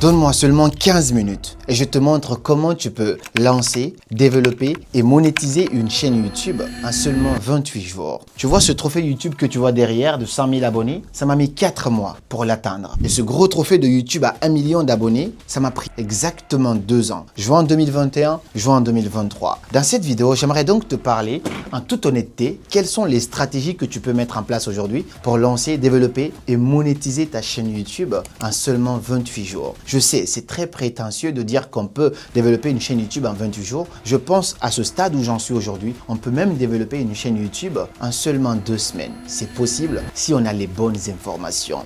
Donne-moi seulement 15 minutes et je te montre comment tu peux lancer, développer et monétiser une chaîne YouTube en seulement 28 jours. Tu vois ce trophée YouTube que tu vois derrière de 100 000 abonnés? Ça m'a mis 4 mois pour l'atteindre. Et ce gros trophée de YouTube à 1 million d'abonnés, ça m'a pris exactement 2 ans. Juin 2021, juin 2023. Dans cette vidéo, j'aimerais donc te parler en toute honnêteté, quelles sont les stratégies que tu peux mettre en place aujourd'hui pour lancer, développer et monétiser ta chaîne YouTube en seulement 28 jours. Je sais, c'est très prétentieux de dire qu'on peut développer une chaîne YouTube en 28 jours. Je pense à ce stade où j'en suis aujourd'hui, on peut même développer une chaîne YouTube en seulement 2 semaines. C'est possible si on a les bonnes informations.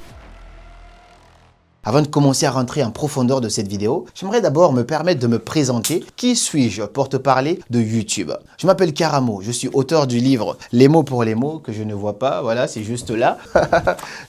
Avant de commencer à rentrer en profondeur de cette vidéo, j'aimerais d'abord me permettre de me présenter. Qui suis-je pour te parler de YouTube? Je m'appelle Karamo, je suis auteur du livre Les mots pour les mots, que je ne vois pas, voilà, c'est juste là.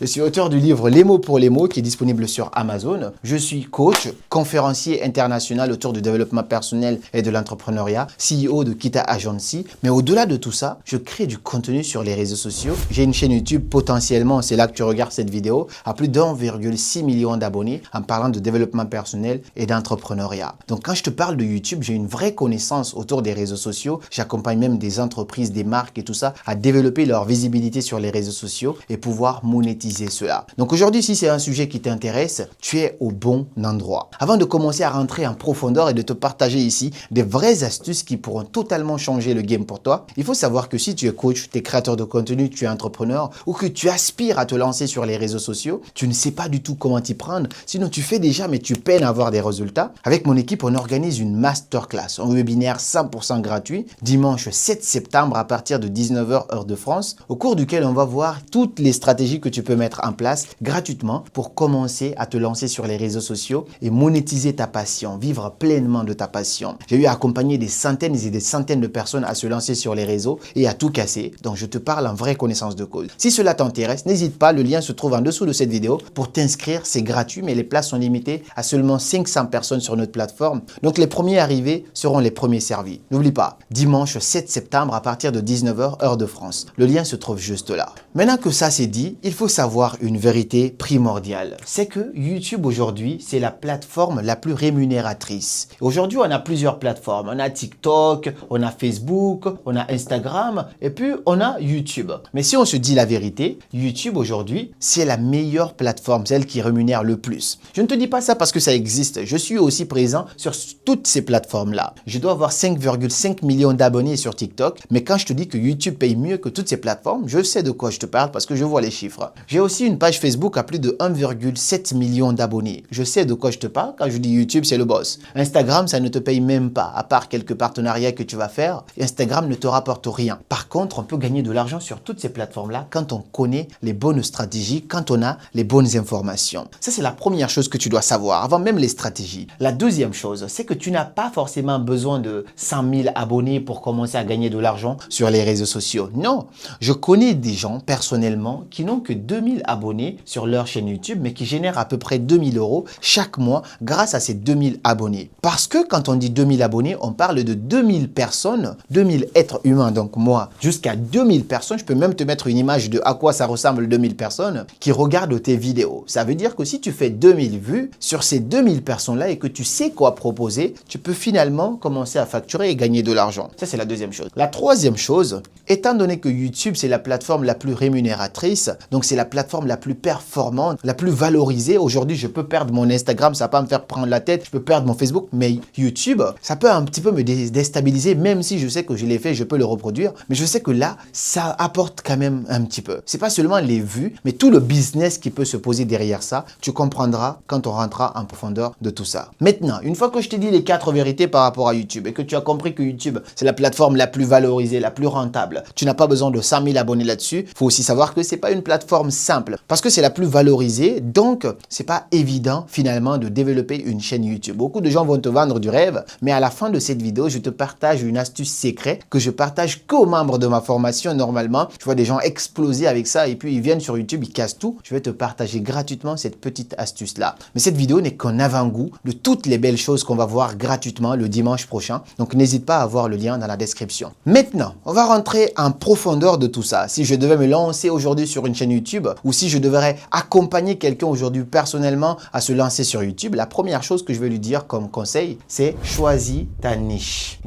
Je suis auteur du livre Les mots pour les mots qui est disponible sur Amazon. Je suis coach, conférencier international autour du développement personnel et de l'entrepreneuriat, CEO de Kita Agency. Mais au-delà de tout ça, je crée du contenu sur les réseaux sociaux. J'ai une chaîne YouTube potentiellement, c'est là que tu regardes cette vidéo, à plus d'1,6 million d'abonnés en parlant de développement personnel et d'entrepreneuriat. Donc quand je te parle de YouTube, j'ai une vraie connaissance autour des réseaux sociaux. J'accompagne même des entreprises, des marques et tout ça à développer leur visibilité sur les réseaux sociaux et pouvoir monétiser cela. Donc aujourd'hui, si c'est un sujet qui t'intéresse, tu es au bon endroit. Avant de commencer à rentrer en profondeur et de te partager ici des vraies astuces qui pourront totalement changer le game pour toi, il faut savoir que si tu es coach, tu es créateur de contenu, tu es entrepreneur ou que tu aspires à te lancer sur les réseaux sociaux, tu ne sais pas du tout comment t'y prendre. Sinon, tu fais déjà, mais tu peines à avoir des résultats. Avec mon équipe, on organise une masterclass, un webinaire 100% gratuit, dimanche 7 septembre à partir de 19 h heure de France, au cours duquel on va voir toutes les stratégies que tu peux mettre en place gratuitement pour commencer à te lancer sur les réseaux sociaux et monétiser ta passion, vivre pleinement de ta passion. J'ai eu à accompagner des centaines et des centaines de personnes à se lancer sur les réseaux et à tout casser. Donc, je te parle en vraie connaissance de cause. Si cela t'intéresse, n'hésite pas, le lien se trouve en dessous de cette vidéo pour t'inscrire. C'est gratuit, mais les places sont limitées à seulement 500 personnes sur notre plateforme. Donc, les premiers arrivés seront les premiers servis. N'oublie pas, dimanche 7 septembre à partir de 19 h heure de France. Le lien se trouve juste là. Maintenant que ça c'est dit, il faut savoir une vérité primordiale. C'est que YouTube aujourd'hui, c'est la plateforme la plus rémunératrice. Aujourd'hui, on a plusieurs plateformes. On a TikTok, on a Facebook, on a Instagram et puis on a YouTube. Mais si on se dit la vérité, YouTube aujourd'hui, c'est la meilleure plateforme, celle qui rémunère le plus. Je ne te dis pas ça parce que ça existe. Je suis aussi présent sur toutes ces plateformes-là. Je dois avoir 5,5 millions d'abonnés sur TikTok. Mais quand je te dis que YouTube paye mieux que toutes ces plateformes, je sais de quoi je te parle parce que je vois les chiffres. J'ai aussi une page Facebook à plus de 1,7 million d'abonnés. Je sais de quoi je te parle quand je dis YouTube, c'est le boss. Instagram, ça ne te paye même pas. À part quelques partenariats que tu vas faire, Instagram ne te rapporte rien. Par contre, on peut gagner de l'argent sur toutes ces plateformes-là quand on connaît les bonnes stratégies, quand on a les bonnes informations. Ça, c'est la première chose que tu dois savoir, avant même les stratégies. La deuxième chose, c'est que tu n'as pas forcément besoin de 100 000 abonnés pour commencer à gagner de l'argent sur les réseaux sociaux. Non, je connais des gens personnellement qui n'ont que 2000 abonnés sur leur chaîne YouTube, mais qui génèrent à peu près 2000 € chaque mois grâce à ces 2000 abonnés. Parce que quand on dit 2000 abonnés, on parle de 2000 personnes, 2000 êtres humains, donc moi, jusqu'à 2000 personnes. Je peux même te mettre une image de à quoi ça ressemble 2000 personnes qui regardent tes vidéos. Ça veut dire que si tu fais 2000 vues sur ces 2000 personnes-là et que tu sais quoi proposer, tu peux finalement commencer à facturer et gagner de l'argent. Ça, c'est la deuxième chose. La troisième chose, étant donné que YouTube, c'est la plateforme la plus rémunératrice, donc c'est la plateforme la plus performante, la plus valorisée. Aujourd'hui, je peux perdre mon Instagram, ça va pas me faire prendre la tête, je peux perdre mon Facebook, mais YouTube, ça peut un petit peu me déstabiliser, même si je sais que je l'ai fait, je peux le reproduire, mais je sais que là, ça apporte quand même un petit peu. C'est pas seulement les vues, mais tout le business qui peut se poser derrière ça, tu comprendras quand on rentrera en profondeur de tout ça. Maintenant, une fois que je t'ai dit les 4 vérités par rapport à YouTube et que tu as compris que YouTube, c'est la plateforme la plus valorisée, la plus rentable, tu n'as pas besoin de 100 000 abonnés là-dessus, il faut aussi savoir que c'est pas une plateforme simple parce que c'est la plus valorisée, donc c'est pas évident finalement de développer une chaîne YouTube. Beaucoup de gens vont te vendre du rêve, mais à la fin de cette vidéo, je te partage une astuce secrète que je partage qu'aux membres de ma formation normalement. Je vois des gens exploser avec ça et puis ils viennent sur YouTube, ils cassent tout. Je vais te partager gratuitement cette petite petite astuce-là. Mais cette vidéo n'est qu'un avant-goût de toutes les belles choses qu'on va voir gratuitement le dimanche prochain. Donc, n'hésite pas à voir le lien dans la description. Maintenant, on va rentrer en profondeur de tout ça. Si je devais me lancer aujourd'hui sur une chaîne YouTube ou si je devrais accompagner quelqu'un aujourd'hui personnellement à se lancer sur YouTube, la première chose que je vais lui dire comme conseil, c'est choisis ta niche.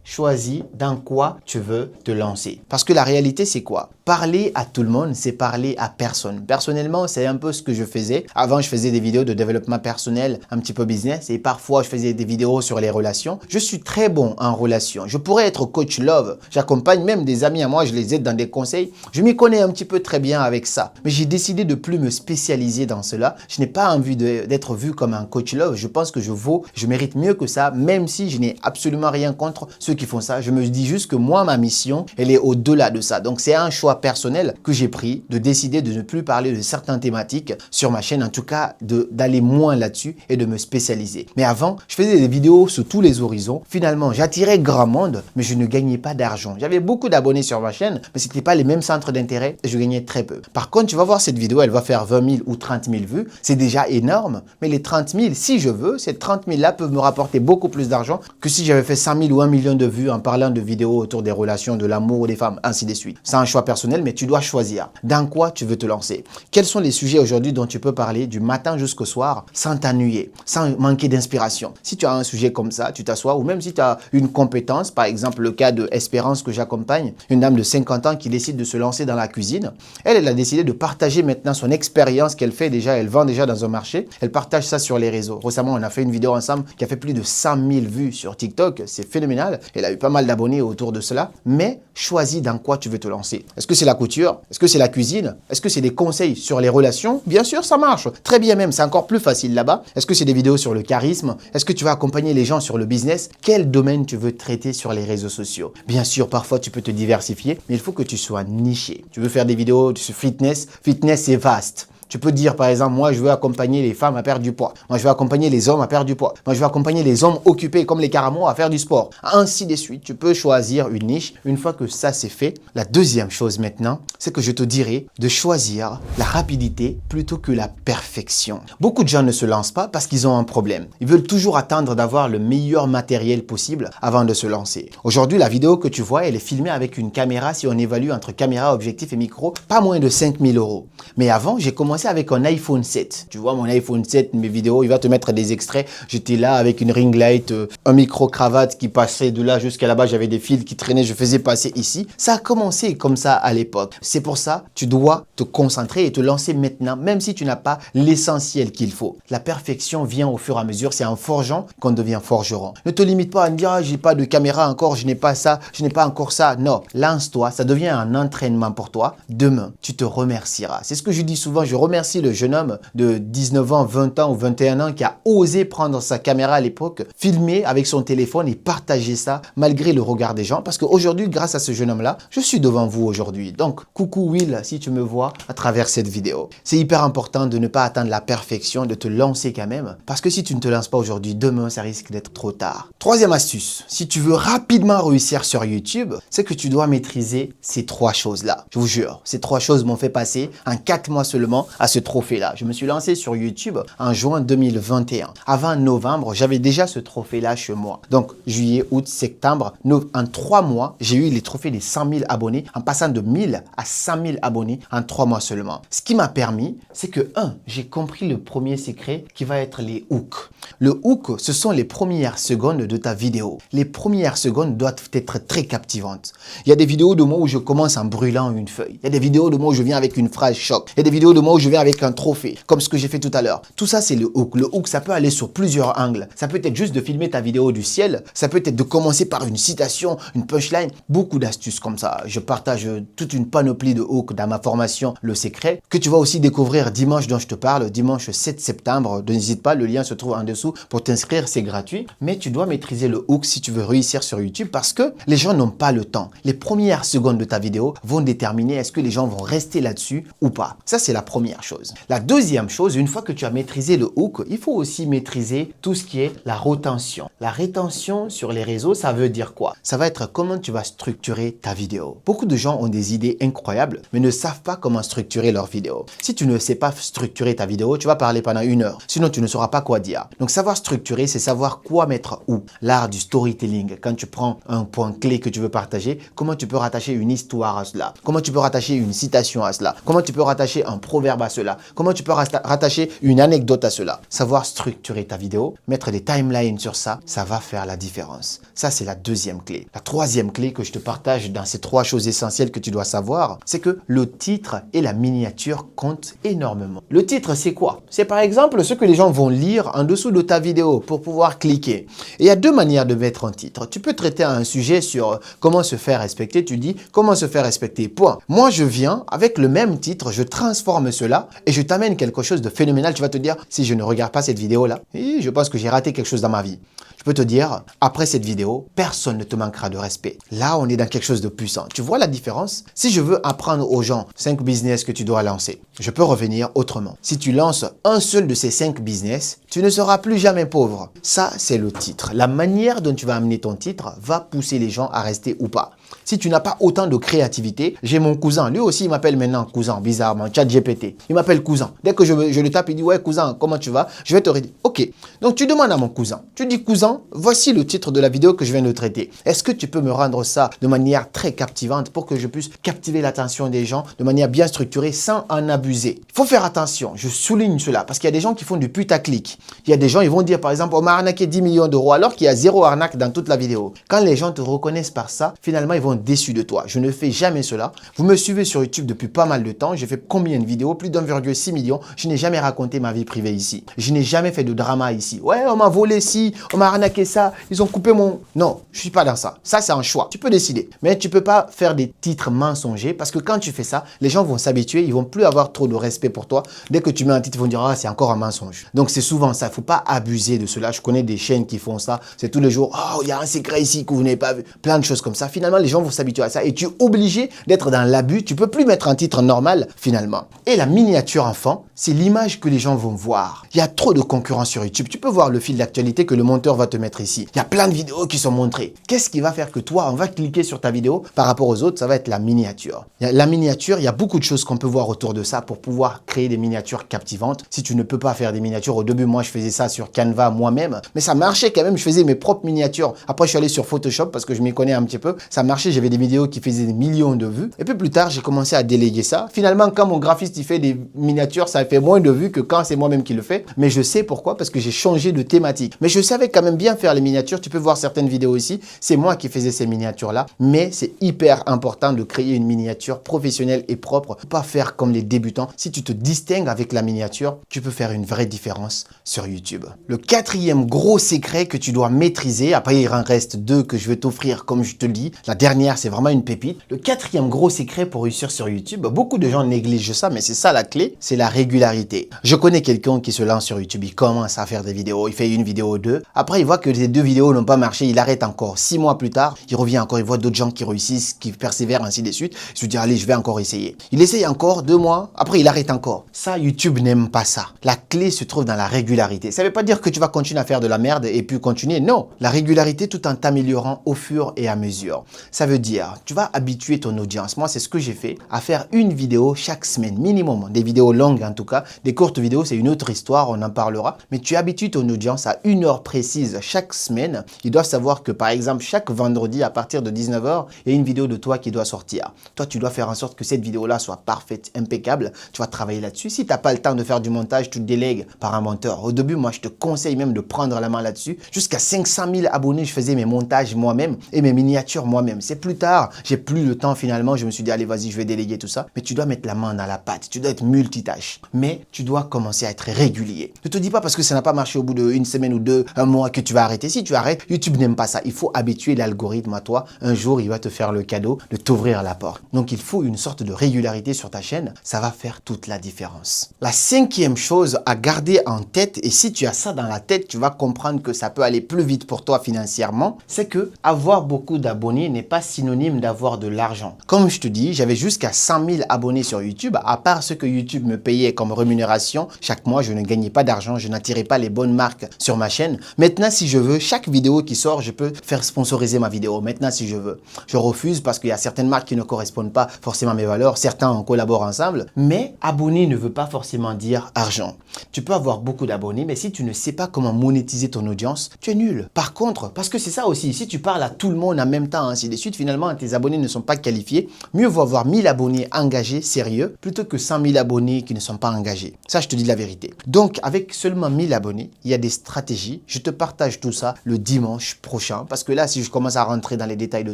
Choisis dans quoi tu veux te lancer. Parce que la réalité, c'est quoi? Parler à tout le monde, c'est parler à personne. Personnellement, c'est un peu ce que je faisais. Avant, je faisais des vidéos de développement personnel, un petit peu business, et parfois, je faisais des vidéos sur les relations. Je suis très bon en relations. Je pourrais être coach love. J'accompagne même des amis à moi, je les aide dans des conseils. Je m'y connais un petit peu très bien avec ça. Mais j'ai décidé de plus me spécialiser dans cela. Je n'ai pas envie d'être vu comme un coach love. Je pense que je mérite mieux que ça, même si je n'ai absolument rien contre ceux qui font ça. Je me dis juste que moi, ma mission, elle est au-delà de ça. Donc, c'est un choix personnel que j'ai pris de décider de ne plus parler de certaines thématiques sur ma chaîne, en tout cas d'aller moins là-dessus et de me spécialiser. Mais avant, je faisais des vidéos sur tous les horizons. Finalement, j'attirais grand monde, mais je ne gagnais pas d'argent. J'avais beaucoup d'abonnés sur ma chaîne, mais ce n'était pas les mêmes centres d'intérêt et je gagnais très peu. Par contre, tu vas voir cette vidéo, elle va faire 20 000 ou 30 000 vues. C'est déjà énorme, mais les 30 000, si je veux, ces 30 000-là peuvent me rapporter beaucoup plus d'argent que si j'avais fait 100 000 ou 1 million de vues en parlant de vidéos autour des relations, de l'amour, des femmes, ainsi de suite. C'est un choix personnel, mais tu dois choisir dans quoi tu veux te lancer. Quels sont les sujets aujourd'hui dont tu peux parler du matin jusqu'au soir sans t'ennuyer, sans manquer d'inspiration? Si tu as un sujet comme ça, tu t'assois, ou même si tu as une compétence, par exemple le cas de Espérance que j'accompagne, une dame de 50 ans qui décide de se lancer dans la cuisine. Elle a décidé de partager maintenant son expérience qu'elle fait déjà, elle vend déjà dans un marché. Elle partage ça sur les réseaux. Récemment, on a fait une vidéo ensemble qui a fait plus de 100 000 vues sur TikTok. C'est phénoménal. Elle a eu pas mal d'abonnés autour de cela. Mais choisis dans quoi tu veux te lancer. Est-ce que c'est la couture? Est-ce que c'est la cuisine? Est-ce que c'est des conseils sur les relations? Bien sûr, ça marche. Très bien même, c'est encore plus facile là-bas. Est-ce que c'est des vidéos sur le charisme? Est-ce que tu vas accompagner les gens sur le business? Quel domaine tu veux traiter sur les réseaux sociaux? Bien sûr, parfois tu peux te diversifier, mais il faut que tu sois niché. Tu veux faire des vidéos sur fitness? Fitness, c'est vaste. Tu peux dire, par exemple, moi, je veux accompagner les femmes à perdre du poids. Moi, je veux accompagner les hommes à perdre du poids. Moi, je veux accompagner les hommes occupés comme les caramos à faire du sport. Ainsi de suite. Tu peux choisir une niche. Une fois que ça, c'est fait, la deuxième chose maintenant, c'est que je te dirais de choisir la rapidité plutôt que la perfection. Beaucoup de gens ne se lancent pas parce qu'ils ont un problème. Ils veulent toujours attendre d'avoir le meilleur matériel possible avant de se lancer. Aujourd'hui, la vidéo que tu vois, elle est filmée avec une caméra, si on évalue entre caméra, objectif et micro, pas moins de 5 000 €. Mais avant, j'ai commencé avec un iPhone 7. Tu vois mon iPhone 7, mes vidéos, il va te mettre des extraits. J'étais là avec une ring light, un micro-cravate qui passait de là jusqu'à là-bas. J'avais des fils qui traînaient, je faisais passer ici. Ça a commencé comme ça à l'époque. C'est pour ça, tu dois te concentrer et te lancer maintenant, même si tu n'as pas l'essentiel qu'il faut. La perfection vient au fur et à mesure. C'est en forgeant qu'on devient forgeron. Ne te limite pas à me dire, ah, j'ai pas de caméra encore, je n'ai pas ça, je n'ai pas encore ça. Non, lance-toi, ça devient un entraînement pour toi. Demain, tu te remercieras. C'est ce que je dis souvent, je remercie le jeune homme de 19 ans, 20 ans ou 21 ans qui a osé prendre sa caméra à l'époque, filmer avec son téléphone et partager ça malgré le regard des gens. Parce qu'aujourd'hui, grâce à ce jeune homme-là, je suis devant vous aujourd'hui. Donc, coucou Will, si tu me vois à travers cette vidéo. C'est hyper important de ne pas atteindre la perfection, de te lancer quand même. Parce que si tu ne te lances pas aujourd'hui, demain, ça risque d'être trop tard. Troisième astuce, si tu veux rapidement réussir sur YouTube, c'est que tu dois maîtriser ces trois choses-là. Je vous jure, ces trois choses m'ont fait passer en 4 mois seulement à ce trophée-là. Je me suis lancé sur YouTube en juin 2021. Avant novembre, j'avais déjà ce trophée-là chez moi. Donc, juillet, août, septembre, en 3 mois, j'ai eu les trophées des 100 000 abonnés en passant de 1000 à 100 000 abonnés en 3 mois seulement. Ce qui m'a permis, c'est que, j'ai compris le premier secret qui va être les hooks. Le hook, ce sont les premières secondes de ta vidéo. Les premières secondes doivent être très captivantes. Il y a des vidéos de moi où je commence en brûlant une feuille. Il y a des vidéos de moi où je viens avec une phrase choc. Il y a des vidéos de moi où je viens avec un trophée, comme ce que j'ai fait tout à l'heure. Tout ça, c'est le hook. Le hook, ça peut aller sur plusieurs angles. Ça peut être juste de filmer ta vidéo du ciel. Ça peut être de commencer par une citation, une punchline. Beaucoup d'astuces comme ça. Je partage toute une panoplie de hooks dans ma formation Le Secret, que tu vas aussi découvrir dimanche dont je te parle, dimanche 7 septembre. N'hésite pas, le lien se trouve en dessous tout. Pour t'inscrire, c'est gratuit. Mais tu dois maîtriser le hook si tu veux réussir sur YouTube parce que les gens n'ont pas le temps. Les premières secondes de ta vidéo vont déterminer est-ce que les gens vont rester là-dessus ou pas. Ça, c'est la première chose. La deuxième chose, une fois que tu as maîtrisé le hook, il faut aussi maîtriser tout ce qui est la rétention. La rétention sur les réseaux, ça veut dire quoi? Ça va être comment tu vas structurer ta vidéo. Beaucoup de gens ont des idées incroyables, mais ne savent pas comment structurer leur vidéo. Si tu ne sais pas structurer ta vidéo, tu vas parler pendant 1 heure. Sinon, tu ne sauras pas quoi dire. Donc, savoir structurer, c'est savoir quoi mettre où. L'art du storytelling. Quand tu prends un point clé que tu veux partager, comment tu peux rattacher une histoire à cela? Comment tu peux rattacher une citation à cela? Comment tu peux rattacher un proverbe à cela? Comment tu peux rattacher une anecdote à cela? Savoir structurer ta vidéo, mettre des timelines sur ça, ça va faire la différence. Ça, c'est la deuxième clé. La troisième clé que je te partage dans ces 3 choses essentielles que tu dois savoir, c'est que le titre et la miniature comptent énormément. Le titre, c'est quoi? C'est par exemple ce que les gens vont lire en dessous de ta vidéo pour pouvoir cliquer. Et il y a 2 manières de mettre un titre. Tu peux traiter un sujet sur comment se faire respecter. Tu dis comment se faire respecter, point. Moi, je viens avec le même titre, je transforme cela et je t'amène quelque chose de phénoménal. Tu vas te dire, si je ne regarde pas cette vidéo-là, je pense que j'ai raté quelque chose dans ma vie. Je peux te dire, après cette vidéo, personne ne te manquera de respect. Là, on est dans quelque chose de puissant. Tu vois la différence? Si je veux apprendre aux gens 5 business que tu dois lancer, je peux revenir autrement. Si tu lances un seul de ces 5 business, tu ne seras plus jamais pauvre. Ça, c'est le titre. La manière dont tu vas amener ton titre va pousser les gens à rester ou pas. Si tu n'as pas autant de créativité, j'ai mon cousin. Lui aussi, il m'appelle maintenant cousin, bizarrement, ChatGPT. Il m'appelle cousin. Dès que je le tape, il dit, ouais, cousin, comment tu vas? Je vais te redire, ok. Donc, tu demandes à mon cousin. Tu dis, cousin, voici le titre de la vidéo que je viens de traiter. Est-ce que tu peux me rendre ça de manière très captivante pour que je puisse captiver l'attention des gens de manière bien structurée sans en abuser? Il faut faire attention. Je souligne cela parce qu'il y a des gens qui font du putaclic. Il y a des gens, ils vont dire, par exemple, on m'a arnaqué 10 millions d'euros alors qu'il y a 0 arnaque dans toute la vidéo. Quand les gens te reconnaissent par ça, finalement, ils vont être déçus de toi. Je ne fais jamais cela. Vous me suivez sur YouTube depuis pas mal de temps. J'ai fait combien de vidéos? Plus d'1,6 million. Je n'ai jamais raconté ma vie privée ici. Je n'ai jamais fait de drama ici. Ouais, on m'a volé ci, on m'a arnaqué ça, ils ont coupé mon... Non, je suis pas dans ça. Ça, c'est un choix. Tu peux décider. Mais tu peux pas faire des titres mensongers parce que quand tu fais ça, les gens vont s'habituer. Ils vont plus avoir trop de respect pour toi. Dès que tu mets un titre, ils vont dire, ah, c'est encore un mensonge. Donc, c'est souvent ça. Il faut pas abuser de cela. Je connais des chaînes qui font ça. C'est tous les jours, oh, il y a un secret ici que vous n'avez pas vu. Plein de choses comme ça. Finalement, les gens vont s'habituer à ça et tu es obligé d'être dans l'abus. Tu peux plus mettre un titre normal finalement. Et la miniature enfant, c'est l'image que les gens vont voir. Il y a trop de concurrence sur YouTube. Tu peux voir le fil d'actualité que le monteur va te mettre ici. Il y a plein de vidéos qui sont montrées. Qu'est-ce qui va faire que toi, on va cliquer sur ta vidéo par rapport aux autres? Ça va être la miniature. La miniature, il y a beaucoup de choses qu'on peut voir autour de ça pour pouvoir créer des miniatures captivantes. Si tu ne peux pas faire des miniatures, au début, moi, je faisais ça sur Canva moi-même, mais ça marchait quand même. Je faisais mes propres miniatures. Après, je suis allé sur Photoshop parce que je m'y connais un petit peu. Ça marchait. J'avais des vidéos qui faisaient des millions de vues. Et puis plus tard, j'ai commencé à déléguer ça. Finalement, quand mon graphiste il fait des miniatures, ça fait moins de vues que quand c'est moi-même qui le fais. Mais je sais pourquoi, parce que j'ai changé de thématique. Mais je savais quand même bien faire les miniatures. Tu peux voir certaines vidéos ici. C'est moi qui faisais ces miniatures-là. Mais c'est hyper important de créer une miniature professionnelle et propre. Pas faire comme les débutants. Si tu te distingues avec la miniature, tu peux faire une vraie différence sur YouTube. Le 4e gros secret que tu dois maîtriser, après il en reste 2 que je vais t'offrir comme je te le dis. La dernière, c'est vraiment une pépite. Le 4e gros secret pour réussir sur YouTube, beaucoup de gens négligent ça, mais c'est ça la clé, c'est la régularité. Je connais quelqu'un qui se lance sur YouTube, il commence à faire des vidéos, il fait une vidéo ou 2. Après, il voit que les 2 vidéos n'ont pas marché, il arrête encore. 6 mois plus tard, il revient encore, il voit d'autres gens qui réussissent, qui persévèrent, ainsi de suite. Il se dit, allez, je vais encore essayer. Il essaye encore 2 mois, après il arrête encore. Ça, YouTube n'aime pas ça. La clé se trouve dans la régularité. Ça ne veut pas dire que tu vas continuer à faire de la merde et puis continuer. Non, la régularité tout en t'améliorant au fur et à mesure. Ça veut dire, tu vas habituer ton audience. Moi, c'est ce que j'ai fait, à faire une vidéo chaque semaine, minimum. Des vidéos longues en tout cas. Des courtes vidéos, c'est une autre histoire, on en parlera. Mais tu habitues ton audience à 1 heure précise chaque semaine. Ils doivent savoir que par exemple, chaque vendredi à partir de 19 h, il y a une vidéo de toi qui doit sortir. Toi, tu dois faire en sorte que cette vidéo-là soit parfaite, impeccable. Tu vas travailler là-dessus. Si tu n'as pas le temps de faire du montage, tu te délègues par un monteur. Au début, moi, je te conseille même de prendre la main là-dessus. Jusqu'à 500 000 abonnés, je faisais mes montages moi-même et mes miniatures moi-même. problème. C'est plus tard, j'ai plus le temps finalement, je me suis dit allez vas-y je vais déléguer tout ça. Mais tu dois mettre la main dans la pâte, tu dois être multitâche. Mais tu dois commencer à être régulier. Ne te dis pas parce que ça n'a pas marché au bout d'une semaine ou deux, un mois que tu vas arrêter. Si tu arrêtes, YouTube n'aime pas ça. Il faut habituer l'algorithme à toi. Un jour, il va te faire le cadeau de t'ouvrir la porte. Donc il faut une sorte de régularité sur ta chaîne. Ça va faire toute la différence. La cinquième chose à garder en tête, et si tu as ça dans la tête, tu vas comprendre que ça peut aller plus vite pour toi financièrement, c'est que avoir beaucoup d'abonnés n'est pas synonyme d'avoir de l'argent. Comme je te dis, j'avais jusqu'à 100 000 abonnés sur YouTube. À part ce que YouTube me payait comme rémunération, chaque mois, je ne gagnais pas d'argent, je n'attirais pas les bonnes marques sur ma chaîne. Maintenant, si je veux, chaque vidéo qui sort, je peux faire sponsoriser ma vidéo. Maintenant, si je veux. Je refuse parce qu'il y a certaines marques qui ne correspondent pas forcément à mes valeurs. Certains, on collabore ensemble. Mais abonné ne veut pas forcément dire argent. Tu peux avoir beaucoup d'abonnés, mais si tu ne sais pas comment monétiser ton audience, tu es nul. Par contre, parce que c'est ça aussi, si tu parles à tout le monde en même temps, ainsi de suite, finalement, tes abonnés ne sont pas qualifiés. Mieux vaut avoir 1000 abonnés engagés, sérieux, plutôt que 100 000 abonnés qui ne sont pas engagés. Ça, je te dis la vérité. Donc, avec seulement 1000 abonnés, il y a des stratégies. Je te partage tout ça le dimanche prochain, parce que là, si je commence à rentrer dans les détails de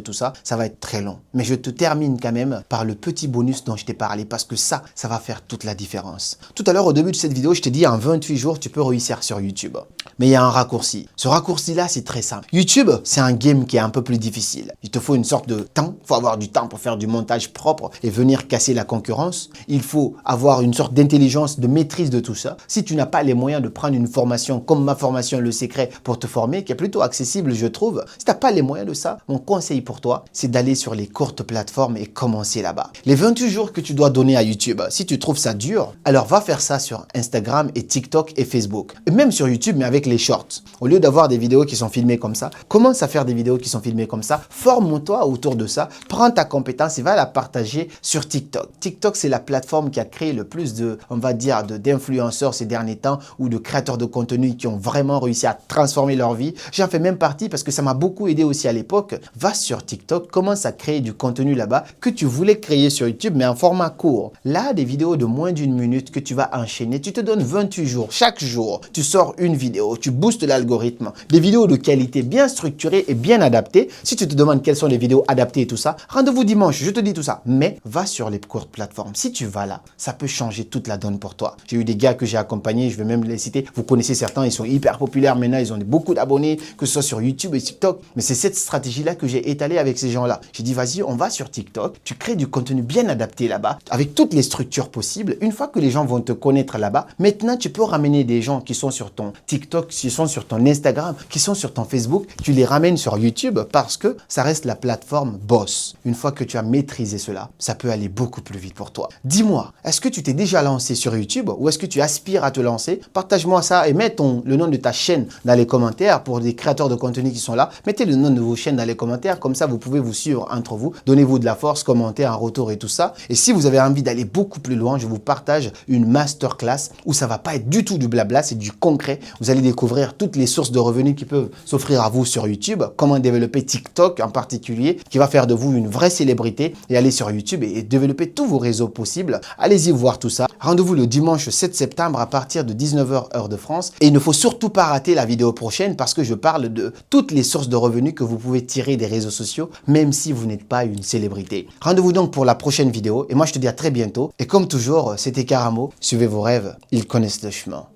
tout ça, ça va être très long. Mais je te termine quand même par le petit bonus dont je t'ai parlé, parce que ça va faire toute la différence. Tout à l'heure, au début de cette vidéo, je t'ai dit en 28 jours, tu peux réussir sur YouTube. Mais il y a un raccourci. Ce raccourci-là, c'est très simple. YouTube, c'est un game qui est un peu plus difficile. Il te faut une sorte de temps. Il faut avoir du temps pour faire du montage propre et venir casser la concurrence. Il faut avoir une sorte d'intelligence, de maîtrise de tout ça. Si tu n'as pas les moyens de prendre une formation comme ma formation Le Secret pour te former, qui est plutôt accessible, je trouve. Si tu n'as pas les moyens de ça, mon conseil pour toi, c'est d'aller sur les courtes plateformes et commencer là-bas. Les 28 jours que tu dois donner à YouTube, si tu trouves ça dur, alors va faire ça sur Instagram et TikTok et Facebook. Et même sur YouTube, mais avec les shorts. Au lieu d'avoir des vidéos qui sont filmées comme ça, commence à faire des vidéos qui sont filmées comme ça. Forme-toi autour de ça. Prends ta compétence et va la partager sur TikTok. TikTok, c'est la plateforme qui a créé le plus de, on va dire, d'influenceurs ces derniers temps ou de créateurs de contenu qui ont vraiment réussi à transformer leur vie. J'en fais même partie parce que ça m'a beaucoup aidé aussi à l'époque. Va sur TikTok, commence à créer du contenu là-bas que tu voulais créer sur YouTube, mais en format court. Là, des vidéos de moins d'une minute que tu vas enchaîner. Tu te donnes 28 jours. Chaque jour, tu sors une vidéo. Tu boostes l'algorithme. Des vidéos de qualité bien structurées et bien adaptées. Si tu te demandes quelles sont les vidéos adaptées et tout ça, rendez-vous dimanche, je te dis tout ça. Mais va sur les courtes plateformes. Si tu vas là, ça peut changer toute la donne pour toi. J'ai eu des gars que j'ai accompagnés, je vais même les citer. Vous connaissez certains, ils sont hyper populaires maintenant, ils ont beaucoup d'abonnés, que ce soit sur YouTube et TikTok. Mais c'est cette stratégie-là que j'ai étalée avec ces gens-là. J'ai dit, vas-y, on va sur TikTok, tu crées du contenu bien adapté là-bas, avec toutes les structures possibles. Une fois que les gens vont te connaître là-bas, maintenant, tu peux ramener des gens qui sont sur ton TikTok, qui sont sur ton Instagram, qui sont sur ton Facebook, tu les ramènes sur YouTube parce que ça reste la plateforme boss. Une fois que tu as maîtrisé cela, ça peut aller beaucoup plus vite pour toi. Dis-moi, est-ce que tu t'es déjà lancé sur YouTube ou est-ce que tu aspires à te lancer? Partage-moi ça et mets le nom de ta chaîne dans les commentaires pour des créateurs de contenu qui sont là. Mettez le nom de vos chaînes dans les commentaires, comme ça vous pouvez vous suivre entre vous. Donnez-vous de la force, commentez un retour et tout ça. Et si vous avez envie d'aller beaucoup plus loin, je vous partage une masterclass où ça va pas être du tout du blabla, c'est du concret. Vous allez découvrir toutes les sources de revenus qui peuvent s'offrir à vous sur YouTube, comment développer TikTok en particulier, qui va faire de vous une vraie célébrité et aller sur YouTube et développer tous vos réseaux possibles. Allez-y voir tout ça. Rendez-vous le dimanche 7 septembre à partir de 19 h heure de France. Et il ne faut surtout pas rater la vidéo prochaine parce que je parle de toutes les sources de revenus que vous pouvez tirer des réseaux sociaux, même si vous n'êtes pas une célébrité. Rendez-vous donc pour la prochaine vidéo et moi je te dis à très bientôt. Et comme toujours, c'était Karamo. Suivez vos rêves, ils connaissent le chemin.